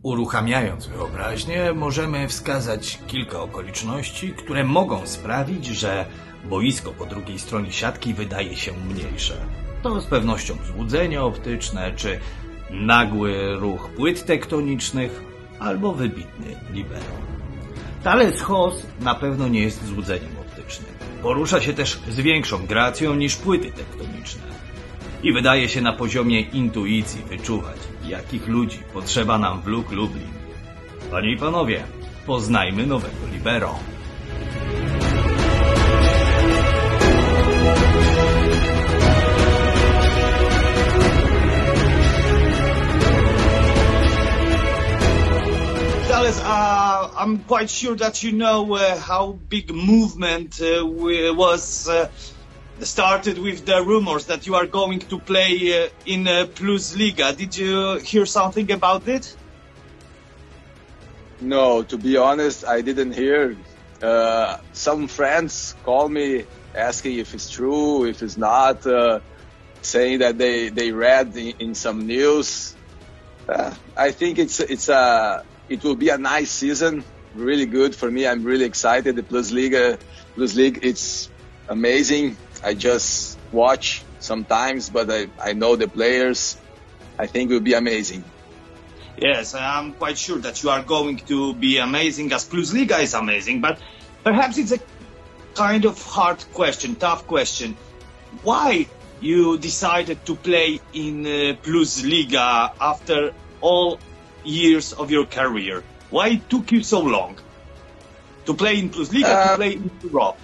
Uruchamiając wyobraźnię, możemy wskazać kilka okoliczności, które mogą sprawić, że boisko po drugiej stronie siatki wydaje się mniejsze. To z pewnością złudzenie optyczne, czy nagły ruch płyt tektonicznych, albo wybitny libero. Thales Hoss na pewno nie jest złudzeniem optycznym. Porusza się też z większą gracją niż płyty tektoniczne. I wydaje się na poziomie intuicji wyczuwać, jakich ludzi potrzeba nam w LUK Lublin. Panie i panowie, poznajmy nowego libero. Thales, I'm quite sure that you know how big movement was started with the rumors that you are going to play in Plus Liga. Did you hear something about it? No, to be honest, I didn't hear. Some friends call me asking if it's true, if it's not, saying that they read in some news. I think it will be a nice season, really good for me. I'm really excited. The Plus League, it's amazing. I just watch sometimes, but I know the players. I think it will be amazing. Yes, I'm quite sure that you are going to be amazing, as Plus Liga is amazing, but perhaps it's a kind of hard question, tough question. Why you decided to play in Plus Liga after all years of your career? Why it took you so long to play in Plus Liga, to play in Europe?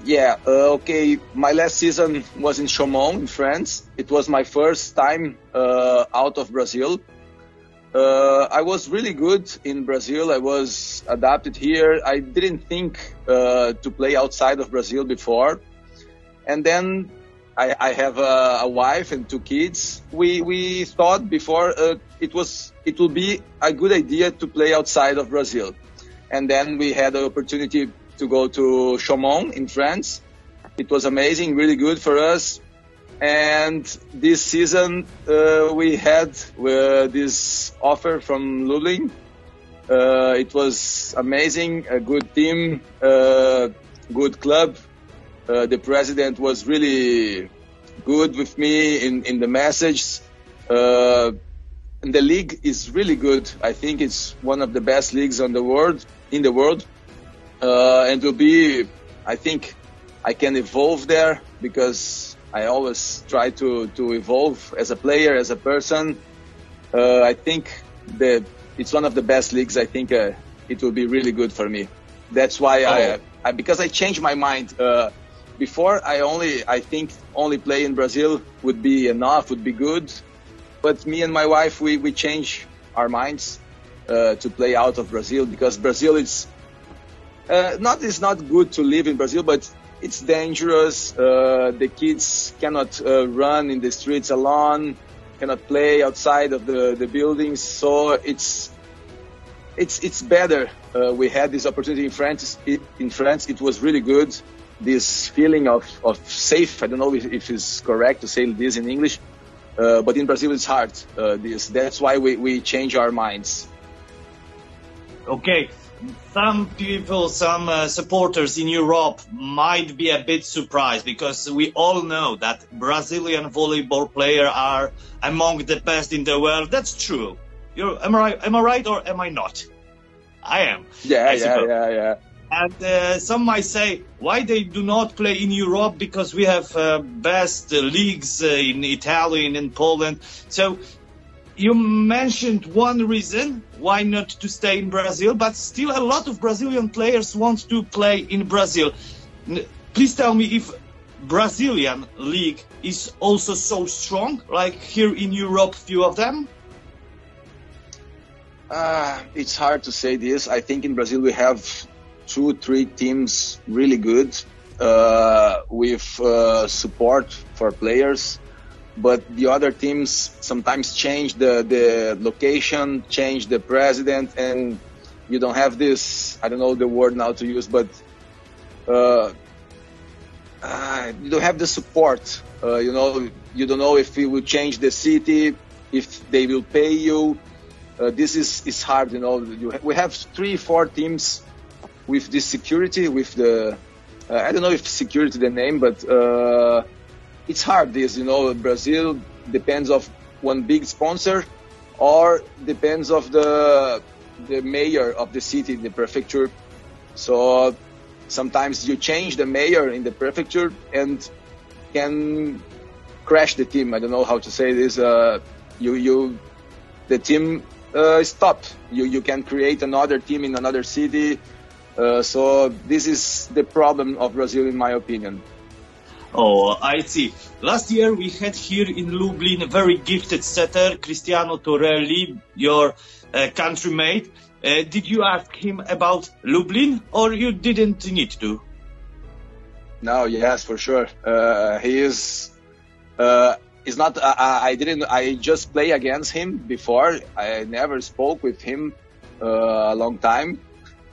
Yeah, okay. My last season was in Chaumont in France. It was my first time out of Brazil. I was really good in Brazil. I was adapted here. I didn't think to play outside of Brazil before. And then I have a wife and two kids. We thought before it will be a good idea to play outside of Brazil. And then we had the opportunity to go to Chaumont in France. It was amazing, really good for us. And this season we had this offer from Lublin. It was amazing, a good team, good club. The president was really good with me in the message. And the league is really good. I think it's one of the best leagues in the world. And will be, I think I can evolve there because I always try to evolve as a player, as a person. I think that it's one of the best leagues. I think it will be really good for me. That's why because I changed my mind. Before I think only play in Brazil would be enough, would be good. But me and my wife, we changed our minds to play out of Brazil because Brazil is it's not good to live in Brazil, but it's dangerous. The kids cannot run in the streets alone, cannot play outside of the buildings. So it's better. We had this opportunity in France. It was really good. This feeling of safe. I don't know if it's correct to say this in English, but in Brazil it's hard. That's why we change our minds. Okay. Some people, some supporters in Europe might be a bit surprised because we all know that Brazilian volleyball players are among the best in the world. That's true. Am I right or am I not? I am. Yeah. And some might say why they do not play in Europe because we have best leagues in Italy and in Poland. So you mentioned one reason why not to stay in Brazil, but still a lot of Brazilian players want to play in Brazil. Please tell me if Brazilian league is also so strong, like here in Europe, few of them? It's hard to say this. I think in Brazil we have 2-3 teams really good with support for players. But the other teams sometimes change the location, change the president, and you don't have this, I don't know the word now to use, but you don't have the support. You don't know if you will change the city, if they will pay you. this is hard. We have 3-4 teams with this security, with the I don't know if security the name, but it's hard. Brazil depends of one big sponsor, or depends of the mayor of the city, the prefecture. So sometimes you change the mayor in the prefecture and can crash the team. I don't know how to say this. The team stop. You can create another team in another city. So this is the problem of Brazil, in my opinion. Oh, I see. Last year we had here in Lublin a very gifted setter, Cristiano Torelli, your countrymate. Did you ask him about Lublin, or you didn't need to? No, yes, for sure. He is not. I just play against him before. I never spoke with him a long time,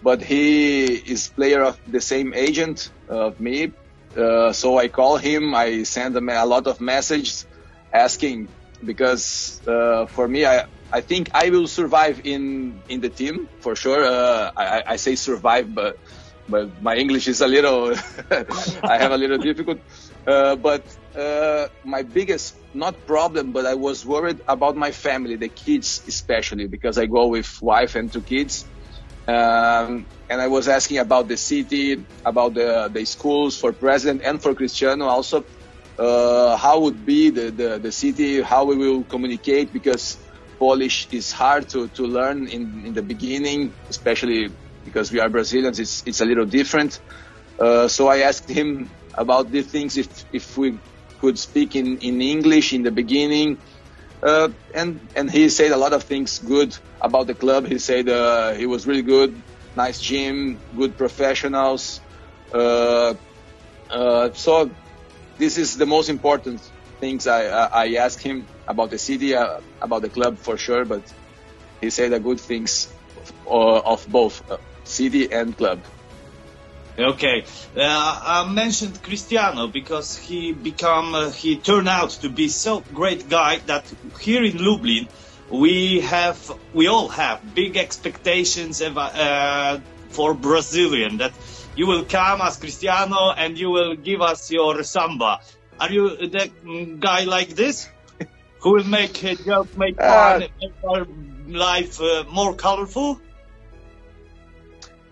but he is player of the same agent of me. So I call him. I send him a lot of messages asking, because for me, I think I will survive in the team for sure. I say survive, but my English is a little. I have a little difficult. But my biggest, not problem, but I was worried about my family, the kids especially, because I go with wife and 2 kids. And I was asking about the city, about the schools for president and for Cristiano also. How would be the city, how we will communicate, because Polish is hard to learn in the beginning, especially because we are Brazilians, it's a little different. So I asked him about these things, if we could speak in English in the beginning. And he said a lot of things good about the club. He said he was really good, nice gym, good professionals. So this is the most important things I asked him about the city, about the club for sure, but he said the good things of both city and club. Okay, I mentioned Cristiano because he turned out to be so great guy that here in Lublin we all have big expectations for Brazilian, that you will come as Cristiano and you will give us your samba. Are you the guy like this who will make fun, make our life more colorful?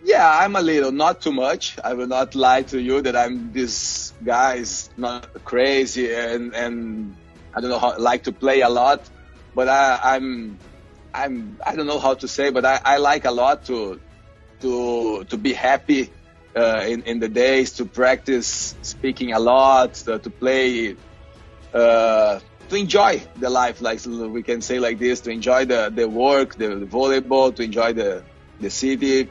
Yeah, I'm a little, not too much. I will not lie to you that I'm this guy is not crazy and I don't know how, like to play a lot, but I don't know how to say, but I like a lot to be happy in the days, to practice speaking a lot, to play, to enjoy the life, like we can say like this, to enjoy the work, the volleyball, to enjoy the city.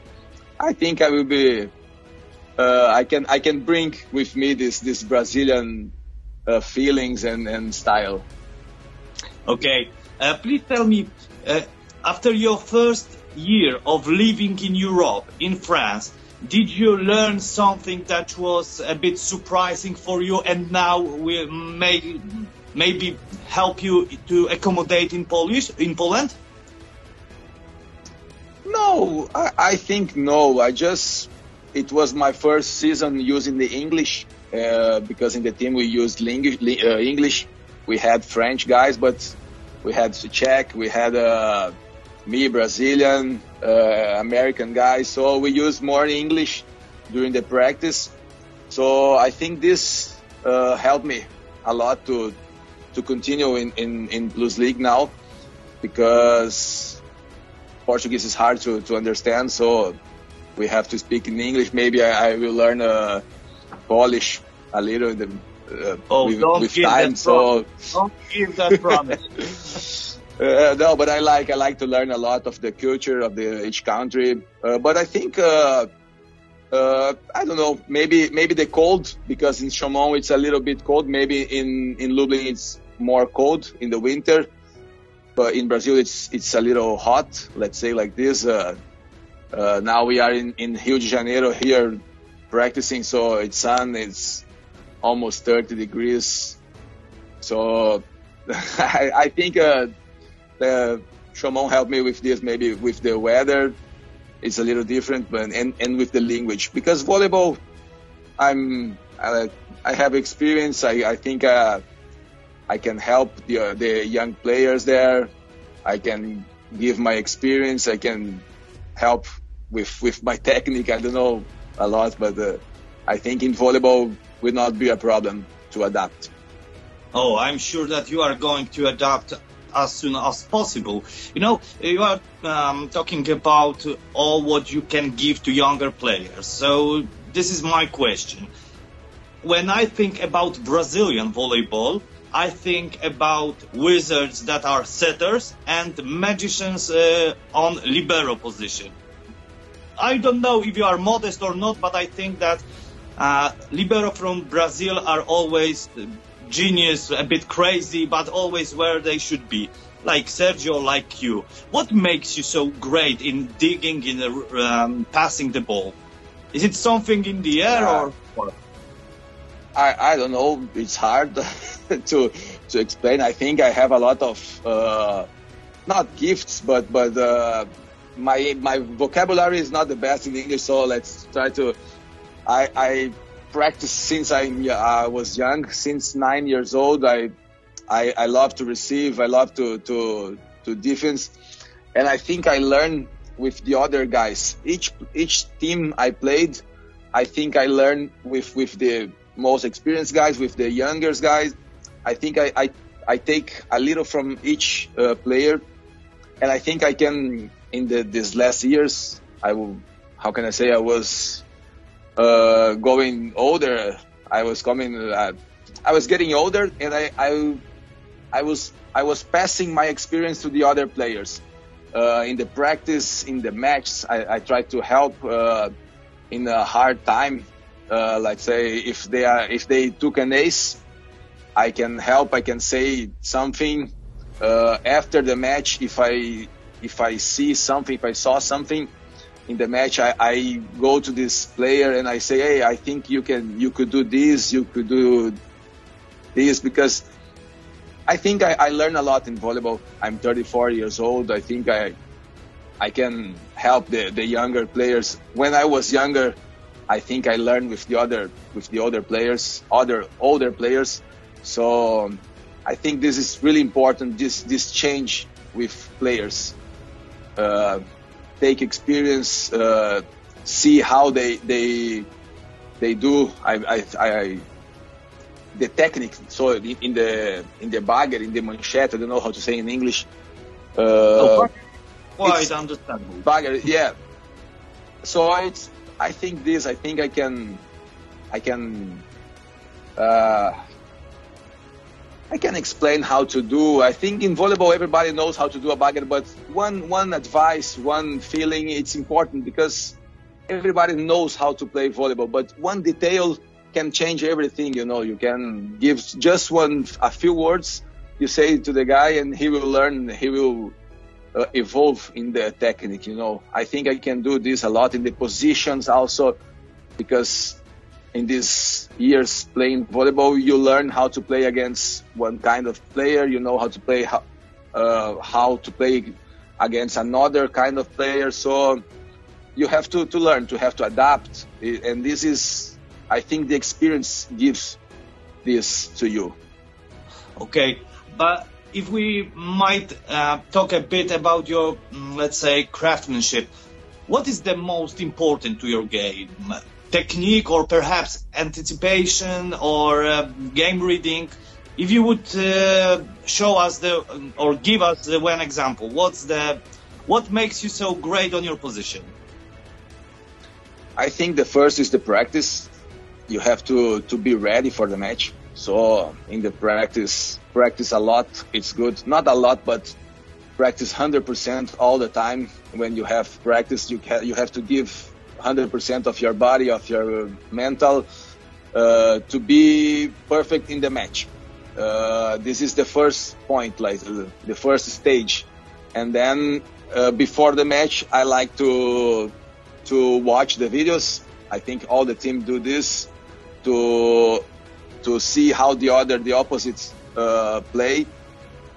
I think I will be. I can bring with me this Brazilian feelings and style. Okay, please tell me, after your first year of living in Europe, in France, did you learn something that was a bit surprising for you, and now will maybe help you to accommodate in Poland? No, I think no. It was my first season using the English, because in the team we used English. We had French guys, but we had Czech, we had me, Brazilian, American guys. So we used more English during the practice. So I think this helped me a lot to continue in Plus League now, because Portuguese is hard to understand, so we have to speak in English. Maybe I will learn Polish a little with time. So don't give that promise. No, but I like to learn a lot of the culture of each country. But I think I don't know. Maybe the cold, because in Chaumont it's a little bit cold. Maybe in Lublin it's more cold in the winter. But in Brazil, it's a little hot, let's say like this. Now we are in Rio de Janeiro here practicing, so it's almost 30 degrees. So I think Shomon helped me with this, maybe with the weather. It's a little different, but and with the language. Because volleyball, I have experience. I think I can help the young players there. I can give my experience. I can help with my technique. I don't know a lot, but I think in volleyball will not be a problem to adapt. Oh, I'm sure that you are going to adapt as soon as possible. You know, you are talking about all what you can give to younger players. So this is my question. When I think about Brazilian volleyball, I think about wizards that are setters and magicians on libero position. I don't know if you are modest or not, but I think that libero from Brazil are always genius, a bit crazy, but always where they should be. Like Sergio, like you. What makes you so great in digging, in passing the ball? Is it something in the air or? I don't know. It's hard to explain. I think I have a lot of not gifts, but my vocabulary is not the best in English. So let's try to. I practice since I was young. Since 9 years old, I love to receive. I love to defense, and I think I learn with the other guys. Each team I played, I think I learned with the most experienced guys, with the younger guys. I think I take a little from each player, and I think I can in these last years. How can I say? I was going older. I was getting older, and I was passing my experience to the other players. In the practice, in the match, I try to help in a hard time. Like say if they took an ace, I can help. I can say something after the match. If I see something, if I saw something in the match, I go to this player and I say, hey, I think you could do this, you could do this, because I think I learn a lot in volleyball. I'm 34 years old. I think I can help the younger players. When I was younger, I think I learned with the older players. So I think this is really important. This change with players, take experience, see how they do. The technique. So in the bagger, in the manchette, I don't know how to say in English. Quite understandable. Bagger, yeah. So I think I can explain how to do. I think in volleyball everybody knows how to do a bagger, but one advice, one feeling, it's important because everybody knows how to play volleyball, but one detail can change everything. You know, you can give just a few words, you say to the guy, and he will learn. He will evolve in the technique. You know, I think I can do this a lot in the positions also, because in these years playing volleyball, you learn how to play against one kind of player. You know how to play how to play against another kind of player. So you have to learn, to have to adapt, and this is, I think, the experience gives this to you. Okay, but if we might talk a bit about your, let's say, craftsmanship, what is the most important to your game? Technique, or perhaps anticipation, or game reading? If you would show us or give us one example, what makes you so great on your position? I think the first is the practice. You have to be ready for the match. So in the practice a lot. It's good. Not a lot, but practice 100% all the time. When you have practice, you have to give 100% of your body, of your mental, to be perfect in the match. This is the first point, like the first stage. And then before the match, I like to watch the videos. I think all the team do this to see how the opposites play.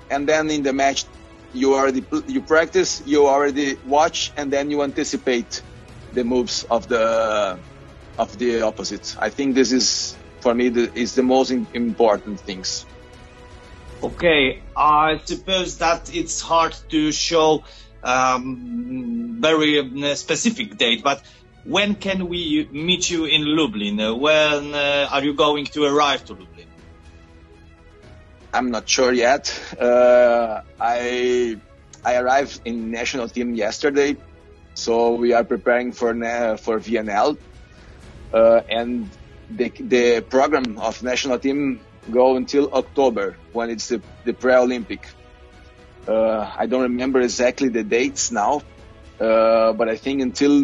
And then in the match, you practice, you already watch, and then you anticipate the moves of the opposite. I think this is, for me, is the most important things. Okay, I suppose that it's hard to show very specific date, but when can we meet you in Lublin? When are you going to arrive to Lublin? I'm not sure yet. I arrived in national team yesterday, so we are preparing for VNL, and the program of national team go until October, when it's the pre-Olympic. I don't remember exactly the dates now, but I think until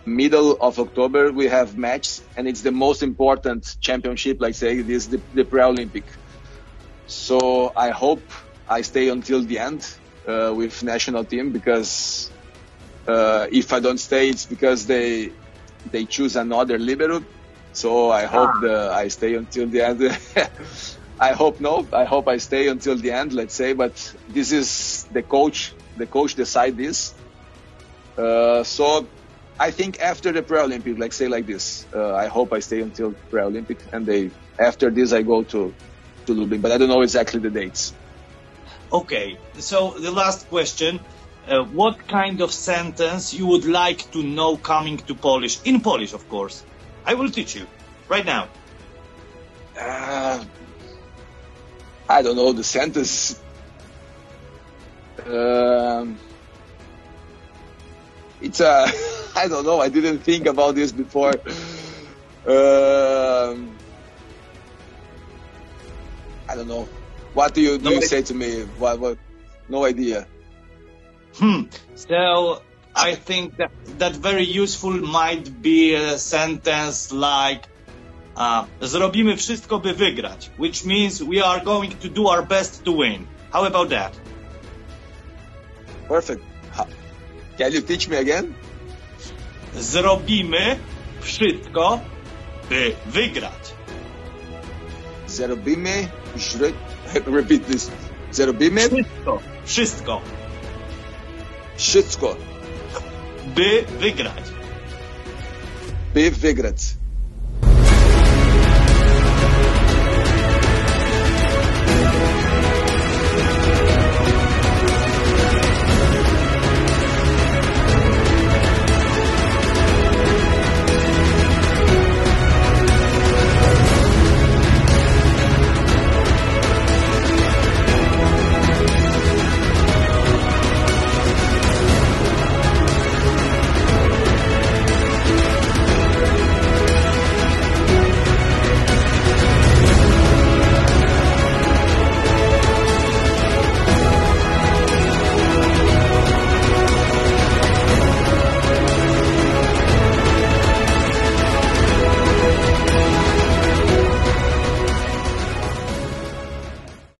middle of October we have matches, and it's the most important championship, like say this, the pre-Olympic. So I hope I stay until the end with national team, because if I don't stay, it's because they choose another libero. So I hope I stay until the end. I hope I stay until the end, let's say. But this is the coach. The coach decide this. So I think after the pre-Olympic, like say like this, I hope I stay until pre-Olympic, and after this I go to Lublin, but I don't know exactly the dates. Okay, so the last question. What kind of sentence you would like to know coming to Polish? In Polish, of course. I will teach you right now. I don't know the sentence. It's I don't know. I didn't think about this before. I don't know. What do you say to me? What? No idea. So I think that very useful might be a sentence like zrobimy wszystko, by wygrać, which means we are going to do our best to win. How about that? Perfect. Can you teach me again? Zrobimy wszystko, by wygrać. Zrobimy repeat this. Zrobimy wszystko. Wszystko. By wygrać. By wygrać.